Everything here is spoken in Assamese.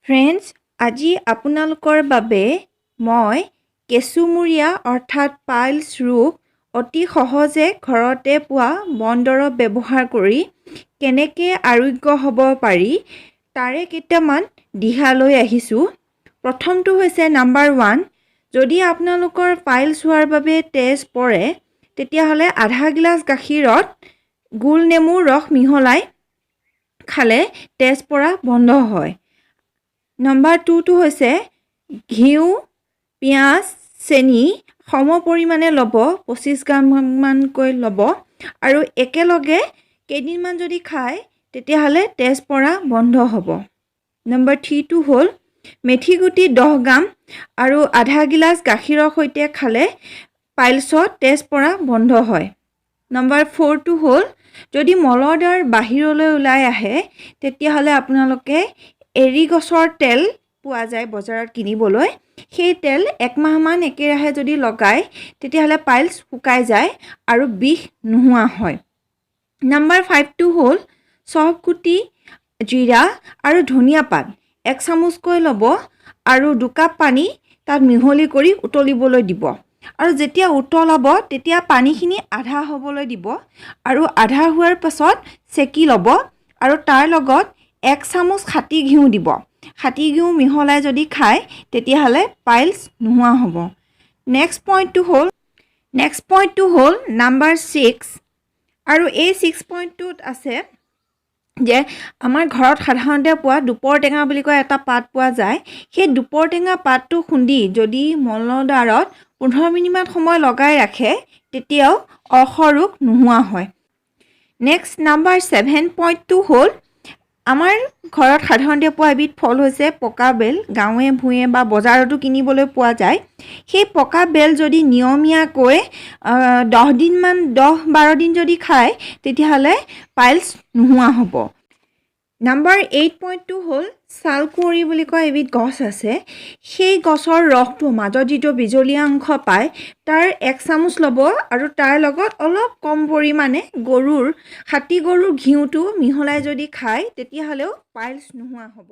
ফ্ৰেণ্ডছ, আজি আপোনালোকৰ বাবে মই কেঁচুমূৰীয়া অৰ্থাৎ পাইলছ ৰোগ অতি সহজে ঘৰতে পোৱা বনদৰৱ ব্যৱহাৰ কৰি কেনেকৈ আৰোগ্য হ'ব পাৰি তাৰে কেইটামান দিহা লৈ আহিছোঁ। প্ৰথমটো হৈছে নাম্বাৰ 1, যদি আপোনালোকৰ পাইলছ হোৱাৰ বাবে তেজ পৰে তেতিয়াহ'লে আধা গিলাচ গাখীৰত গোল নেমুৰ ৰস মিহলাই খালে তেজ পৰা বন্ধ হয়। নম্বৰ 2টো হৈছে ঘিউ, পিঁয়াজ, চেনি সম পৰিমাণে ল'ব, 25 গ্ৰামমানকৈ ল'ব আৰু একেলগে কেইদিনমান যদি খায় তেতিয়াহ'লে তেজ পৰা বন্ধ হ'ব। নম্বৰ 3টো হ'ল মেথি গুটি 10 গ্ৰাম আৰু আধা গিলাচ গাখীৰৰ সৈতে খালে পাইলছত তেজ পৰা বন্ধ হয়। নম্বৰ 4টো হ'ল যদি মলৰ দ্বাৰ বাহিৰলৈ ওলাই আহে তেতিয়াহ'লে আপোনালোকে এৰী গছৰ তেল পোৱা যায় বজাৰত কিনিবলৈ, সেই তেল 1 মাহমান একেৰাহে যদি লগায় তেতিয়াহ'লে পাইলছ শুকাই যায় আৰু বিষ নোহোৱা হয়। নম্বৰ 5টো হ'ল চফ গুটি, জিৰা আৰু ধনিয়া পাত 1 চামুচকৈ ল'ব আৰু 2 কাপ পানী তাত মিহলি কৰি উতলিবলৈ দিব আৰু যেতিয়া উতলাব তেতিয়া পানীখিনি আধা হ'বলৈ দিব আৰু আধা হোৱাৰ পাছত চেকি ল'ব আৰু তাৰ লগত 1 চামুচ খাটি ঘিউ দিব। খাটি ঘিউ মিহলাই যদি খায় তেতিয়াহ'লে পাইলছ নোহোৱা হ'ব। নেক্সট পইণ্টটো হ'ল নাম্বাৰ 6 আৰু এই 6 পইণ্টটোত আছে যে আমাৰ ঘৰত সাধাৰণতে পোৱা দুপৰ টেঙা বুলি কয় এটা পাত পোৱা যায়। সেই দুপৰ টেঙা পাতটো খুন্দি যদি মলদ্বাৰত 15 মিনিটমান সময় লগাই ৰাখে তেতিয়াও অৰ্শ ৰোগ নোহোৱা হয়। নেক্সট নাম্বাৰ 7 পইণ্টটো হ'ল আমাৰ ঘৰত সাধাৰণতে পোৱা এবিধ ফল হৈছে পকা বেল। গাঁৱে ভূঞে বা বজাৰতো কিনিবলৈ পোৱা যায়। সেই পকা বেল যদি নিয়মীয়াকৈ 10-12 দিন যদি খায় তেতিয়াহ'লে পাইলছ নোহোৱা হ'ব। নাম্বাৰ 8 পইণ্টটো হ'ল ছালকুঁৱৰী বুলি কয় এবিধ গছ আছে। সেই গছৰ ৰসটো মাজত যিটো বিজলীয়া অংশ পায় তাৰ 1 চামুচ ল'ব আৰু তাৰ লগত অলপ কম পৰিমাণে খাটি গৰুৰ ঘিউটো মিহলাই যদি খায় তেতিয়াহ'লেও পাইলছ নোহোৱা হ'ব।